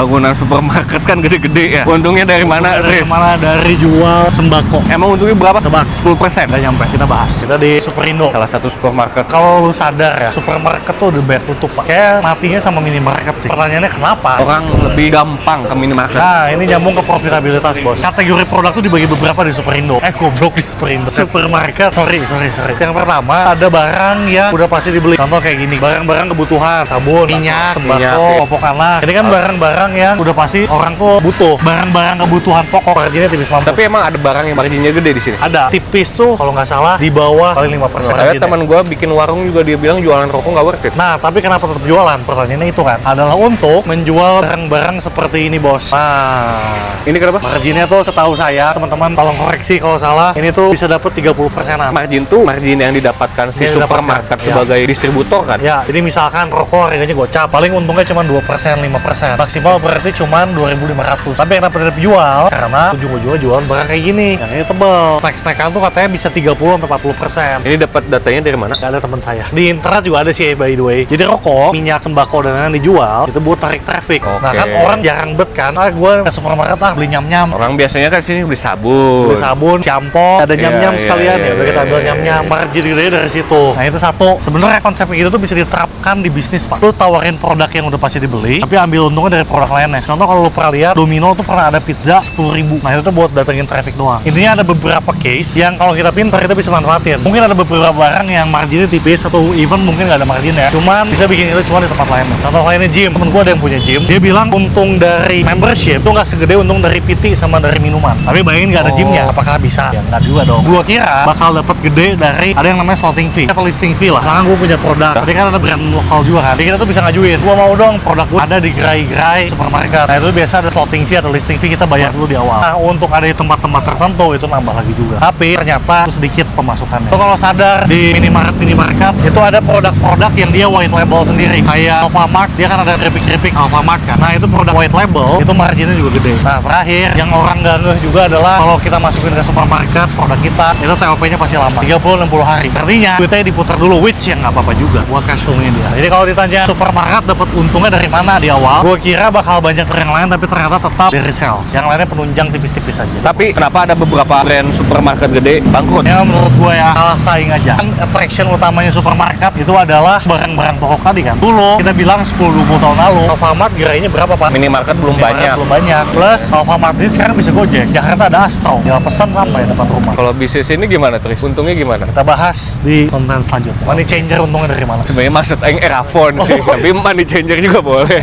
Bangunan supermarket kan gede-gede ya. Untungnya dari mana, Dari Riz? mana? Dari jual sembako. Emang untungnya berapa? Tebak. 10%. Nggak nyampe, kita bahas. Kita di Superindo. Salah satu supermarket. Kalau lu sadar ya, supermarket tuh udah banyak tutup, Pak. Kayak matinya sama minimarket sih. Pertanyaannya kenapa? Orang lebih gampang ke minimarket. Nah, ini nyambung ke profitabilitas, bos. Kategori produk tuh dibagi beberapa di Superindo. Goblok di Superindo. Supermarket, sorry. Yang pertama, ada barang yang udah pasti dibeli. Contoh kayak gini, barang-barang kebutuhan, sabun, minyak, sembako, ya. popok anak. Ini kan barang-barang yang udah pasti orang tuh butuh. Barang-barang kebutuhan pokok, marginnya tipis mampus. Tapi emang ada barang yang marginnya gede di sini. Ada tipis tuh, kalau nggak salah, di bawah paling 5%. Kayak marginnya. teman gue bikin warung juga dia bilang jualan rokok nggak worth it. Nah, tapi kenapa tetap jualan? Pertanyaannya itu kan adalah untuk menjual barang-barang seperti ini, bos. Nah, Ini kenapa? marginnya tuh setahu saya, teman-teman tolong koreksi kalau salah, ini tuh bisa dapat 30%-an. Margin tuh margin yang didapatkan si Yang supermarket didapatkan, ya. sebagai distributor kan. Ya, jadi misalkan rokok harganya gocap, paling untungnya cuma 2%, 5%. Maksimal berarti cuma 2.500. Tapi kenapa tetap jual? Karena ujung-ujungnya jualan barang kayak gini. Yang ini tebel. Snack-snackan tuh katanya bisa 30-40%. Ini dapat datanya dari mana? Gak ada teman saya. Di internet juga ada sih, by the way. Jadi rokok, minyak, sembako, dan lain-lain dijual, itu buat tarik traffic. Nah kan orang jarang bet kan, gue ke supermarket beli nyam-nyam. Orang biasanya kan sini beli sabun. Beli sabun, shampoo, ada nyam-nyam Iya, sekalian iya, ya. Udah kita iya, ambil iya, nyam-nyam, margin gede dari situ. Nah itu satu. Sebenarnya konsep kayak gitu tuh bisa diterapkan di bisnis, Pak. Lu tawarin produk yang udah pasti dibeli, tapi ambil untungnya dari produk lainnya. Contoh kalau lu pernah lihat, Domino tuh pernah ada pizza 10.000. Nah itu tuh buat datengin traffic doang. Intinya ada beberapa case yang kalau kita pintar kita bisa manfaatin. Mungkin ada beberapa barang yang marginnya tipis atau even mungkin nggak ada margin ya. Cuman bisa bikin itu cuma di tempat lainnya. Contoh lainnya gym. Temen gue ada yang punya gym. Dia bilang untung dari membership tuh nggak segede untung dari PT sama dari minuman. Tapi bayangin nggak ada gymnya, apakah bisa? Ya nggak juga dong. Gua kira bakal dapat gede dari ada yang namanya slotting fee atau listing fee lah. Misalkan gue punya produk, tapi kan ada brand lokal juga kan. Jadi kita tuh bisa ngajuin. Gua mau dong produk gue ada di gerai-gerai supermarket. Nah itu biasa ada slotting fee atau listing fee kita bayar dulu di awal. Nah untuk ada di tempat-tempat tertentu itu nambah lagi juga. Tapi ternyata itu sedikit pemasukannya. Lo kalau sadar di minimarket itu ada produk-produk yang dia white label sendiri. Kayak Alfamart dia kan ada keripik-keripik Alfamart kan. Nah itu produk white label itu marginnya juga gede. Nah terakhir yang orang nggak ngeh juga adalah kalau kita masukin ke supermarket produk kita itu TOP-nya pasti lama 30-60 hari. Artinya duitnya diputar dulu, which yang nggak apa-apa juga buat cash flow-nya dia. Jadi kalau ditanya supermarket dapat untungnya dari mana di awal, gue kira bakal banyak dari yang lain tapi ternyata tetap dari sales. Yang lainnya penunjang tipis-tipis aja. Tapi kenapa ada beberapa brand supermarket gede bangkrut? Ya menurut gue ya kalah saing aja. Kan attraction utamanya supermarket itu adalah barang-barang pokok tadi kan. Dulu kita bilang 10-20 tahun lalu Alfamart gerainya berapa, Pak? Minimarket belum banyak. Belum banyak. Plus Alfamart ini sekarang bisa Gojek. Jakarta ada Astro. Tinggal pesan sampai depan rumah. Kalau bisnis ini gimana, Tris? Untungnya gimana? Kita bahas di konten selanjutnya. Money changer untungnya dari mana? Sebenarnya maksud Aing Erafon sih, tapi money changer juga boleh.